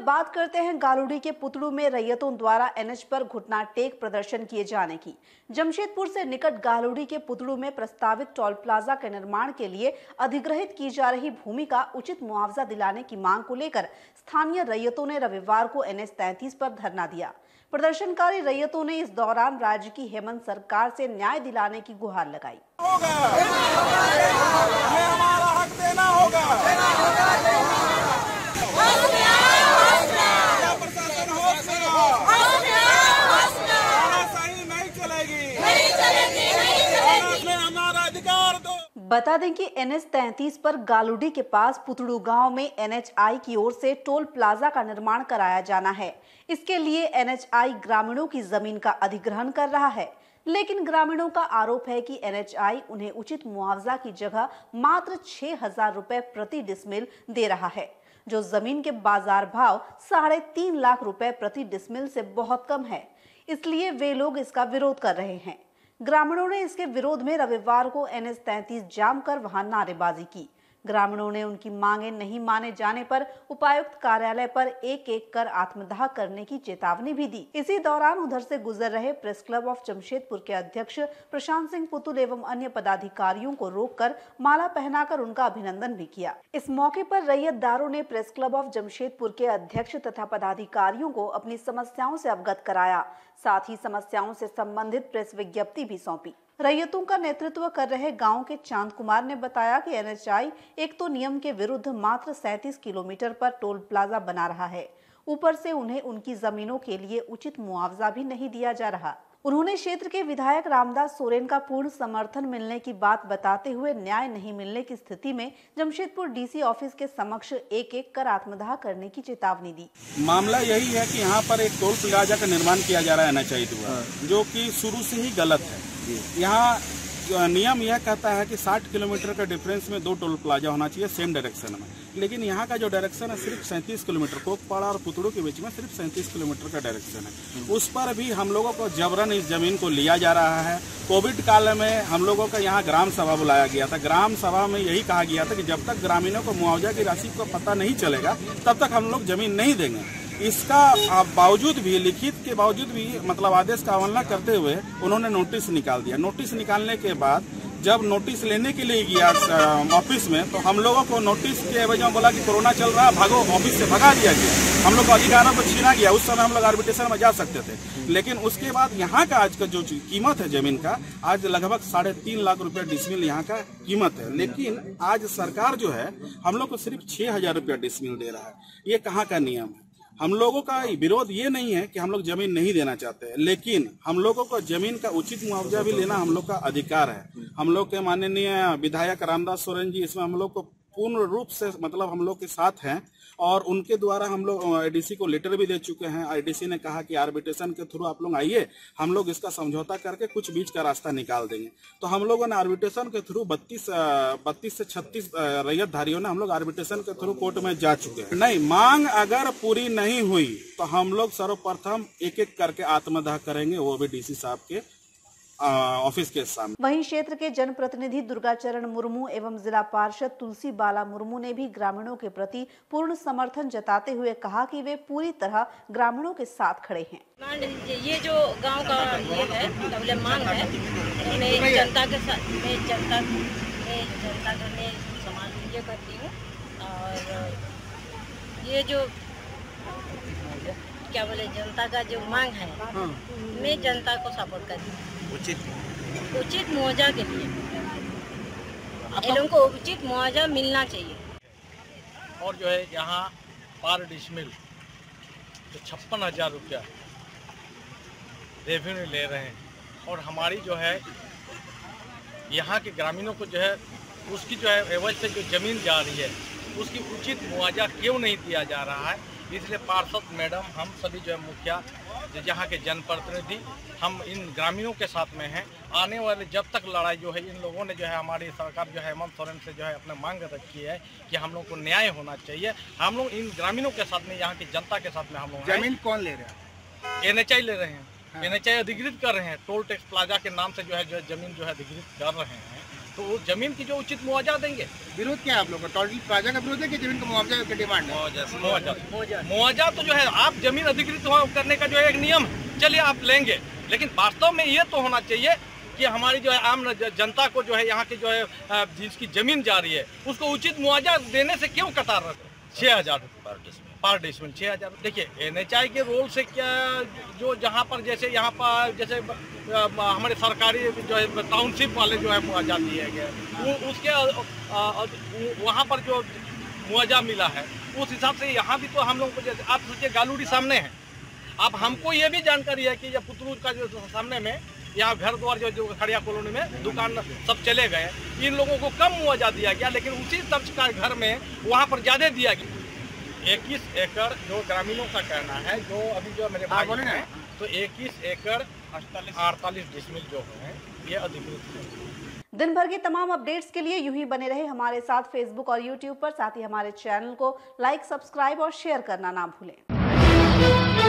अब बात करते हैं गालूडी के पुतड़ू में रैयतों द्वारा एनएच पर घुटना टेक प्रदर्शन किए जाने की। जमशेदपुर से निकट गालूडी के पुतड़ू में प्रस्तावित टोल प्लाजा के निर्माण के लिए अधिग्रहित की जा रही भूमि का उचित मुआवजा दिलाने की मांग को लेकर स्थानीय रैयतों ने रविवार को NH 33 पर धरना दिया। प्रदर्शनकारी रैयतों ने इस दौरान राज्य की हेमंत सरकार से न्याय दिलाने की गुहार लगाई। बता दें कि NH 33 पर गालूडी के पास पुतड़ू गांव में NHI की ओर से टोल प्लाजा का निर्माण कराया जाना है। इसके लिए NHI ग्रामीणों की जमीन का अधिग्रहण कर रहा है, लेकिन ग्रामीणों का आरोप है कि NHI उन्हें उचित मुआवजा की जगह मात्र 6,000 रुपए प्रति डिसमिल दे रहा है, जो जमीन के बाजार भाव 3.5 लाख रुपए प्रति डिसमिल से बहुत कम है। इसलिए वे लोग इसका विरोध कर रहे हैं। ग्रामीणों ने इसके विरोध में रविवार को NH 33 जाम कर वहां नारेबाजी की। ग्रामीणों ने उनकी मांगे नहीं माने जाने पर उपायुक्त कार्यालय पर एक कर आत्मदाह करने की चेतावनी भी दी। इसी दौरान उधर से गुजर रहे प्रेस क्लब ऑफ जमशेदपुर के अध्यक्ष प्रशांत सिंह पुतुल एवं अन्य पदाधिकारियों को रोककर माला पहनाकर उनका अभिनंदन भी किया। इस मौके पर रैयतदारों ने प्रेस क्लब ऑफ जमशेदपुर के अध्यक्ष तथा पदाधिकारियों को अपनी समस्याओं से अवगत कराया, साथ ही समस्याओं से संबंधित प्रेस विज्ञप्ति भी सौंपी। रैयतों का नेतृत्व कर रहे गांव के चांद कुमार ने बताया कि NHI एक तो नियम के विरुद्ध मात्र 37 किलोमीटर पर टोल प्लाजा बना रहा है, ऊपर से उन्हें उनकी जमीनों के लिए उचित मुआवजा भी नहीं दिया जा रहा। उन्होंने क्षेत्र के विधायक रामदास सोरेन का पूर्ण समर्थन मिलने की बात बताते हुए न्याय नहीं मिलने की स्थिति में जमशेदपुर DC ऑफिस के समक्ष एक कर आत्मदाह करने की चेतावनी दी। मामला यही है कि यहाँ पर एक टोल प्लाजा का निर्माण किया जा रहा है NHI द्वारा, जो कि शुरू से ही गलत है। यहाँ नियम यह कहता है कि 60 किलोमीटर का डिफरेंस में 2 टोल प्लाजा होना चाहिए सेम डायरेक्शन में, लेकिन यहाँ का जो डायरेक्शन है सिर्फ 37 किलोमीटर, कोकपाड़ा और पुतड़ू के बीच में सिर्फ 37 किलोमीटर का डायरेक्शन है। उस पर भी हम लोगों को जबरन इस जमीन को लिया जा रहा है। कोविड काल में हम लोगों का यहाँ ग्राम सभा बुलाया गया था। ग्राम सभा में यही कहा गया था कि जब तक ग्रामीणों को मुआवजा की राशि का पता नहीं चलेगा तब तक हम लोग जमीन नहीं देंगे। इसका बावजूद भी, लिखित के बावजूद भी, मतलब आदेश का अवहेलना करते हुए उन्होंने नोटिस निकाल दिया। नोटिस निकालने के बाद जब नोटिस लेने के लिए गया ऑफिस में, तो हम लोगों को नोटिस के एवज में बोला कि कोरोना चल रहा है, भागो, ऑफिस से भगा दिया गया। हम लोग को अधिकारों को छीना गया। उस समय हम लोग आर्बिट्रेशन में जा सकते थे, लेकिन उसके बाद यहाँ का आज का जो कीमत है जमीन का, आज लगभग 3.5 लाख रुपया डिसमिल यहाँ का कीमत है। लेकिन आज सरकार जो है हम लोग को सिर्फ 6,000 रुपया डिसमिल दे रहा है। ये कहाँ का नियम है? हम लोगों का विरोध ये नहीं है कि हम लोग जमीन नहीं देना चाहते हैं, लेकिन हम लोगों को जमीन का उचित मुआवजा भी लेना हम लोग का अधिकार है। हम लोग के माननीय विधायक रामदास सोरेन जी इसमें हम लोग को पूर्ण रूप से, मतलब हम लोग के साथ हैं, और उनके द्वारा हम लोग ADC को लेटर भी दे चुके हैं। ADC ने कहा कि आर्बिट्रेशन के थ्रू आप लोग आइए, हम लोग इसका समझौता करके कुछ बीच का रास्ता निकाल देंगे। तो हम लोगों ने आर्बिट्रेशन के थ्रू 32 से 36 रैयतधारियों ने हम लोग आर्बिट्रेशन के थ्रू कोर्ट में जा चुके हैं। नहीं, मांग अगर पूरी नहीं हुई तो हम लोग सर्वप्रथम एक करके आत्मदाह करेंगे, वो भी DC साहब के ऑफिस के सामने। वहीं क्षेत्र के जनप्रतिनिधि दुर्गाचरण मुर्मू एवं जिला पार्षद तुलसी बाला मुर्मू ने भी ग्रामीणों के प्रति पूर्ण समर्थन जताते हुए कहा कि वे पूरी तरह ग्रामीणों के साथ खड़े हैं। ये जो गांव का ये है मांग है, मैं जनता के साथ, मैं जनता का मैं समाज ये करती हूँ, और ये जो क्या बोले जनता का जो मांग है, मैं जनता को सपोर्ट करती हूँ उचित मुआवजा के लिए। इन लोगों को उचित मुआवजा मिलना चाहिए। और जो है यहाँ पर डिसमिल तो 56,000 रुपया रेवेन्यू ले रहे हैं, और हमारी जो है यहाँ के ग्रामीणों को जो है उसकी जो है एवज से जो जमीन जा रही है उसकी उचित मुआवजा क्यों नहीं दिया जा रहा है। इसलिए पार्षद मैडम, हम सभी जो है मुखिया, यहाँ के जनप्रतिनिधि, हम इन ग्रामीणों के साथ में हैं। आने वाले जब तक लड़ाई जो है, इन लोगों ने जो है हमारी सरकार जो है हेमंत सोरेन से जो है अपने मांग रखी है कि हम लोग को न्याय होना चाहिए। हम लोग इन ग्रामीणों के साथ में, यहाँ की जनता के साथ में हम लोग। जमीन कौन ले रहे हैं? NHI ले रहे हैं। NHI अधिकृत कर रहे हैं, टोल टैक्स प्लाजा के नाम से जो है जमीन जो है अधिकृत कर रहे हैं। तो उस जमीन की जो उचित मुआवजा देंगे। विरोध क्या है आप लोग का? टोल प्लाजा का विरोध है कि जमीन का मुआवजा की डिमांड है? मुआवजा तो जो है आप जमीन अधिकृत करने का जो है एक नियम है, चलिए आप लेंगे, लेकिन वास्तव में ये तो होना चाहिए कि हमारी जो है आम जनता को जो है यहाँ की जो है जिसकी जमीन जा रही है उसको उचित मुआवजा देने से क्यों कतार रहे? 6,000 पर डिसमिल 6,000। देखिए NHI के रोल से क्या जो जहाँ पर जैसे यहाँ पर जैसे हमारे सरकारी जो है टाउनशिप वाले जो है मुआवजा दिए गए उसके वहाँ पर जो मुआवजा मिला है उस हिसाब से यहाँ भी तो हम लोग को जैसे आप सोचिए गालूडी सामने है। अब हमको ये भी जानकारी है कि ये पुतलू का जो सामने में यहाँ घर द्वार जो खड़िया कॉलोनी में दुकान सब चले गए, इन लोगों को कम मुआवजा दिया गया, लेकिन उसी तर्ज का घर में वहाँ पर ज़्यादा दिया गया। 21 एकड़ जो ग्रामीणों का कहना है, जो अभी जो मेरे भाई बोले हैं, तो 21 एकड़ 48 डिसमिल जो है ये अधिकृत है। दिन भर के तमाम अपडेट्स के लिए यूं ही बने रहे हमारे साथ फेसबुक और यूट्यूब पर। साथ ही हमारे चैनल को लाइक, सब्सक्राइब और शेयर करना ना भूलें।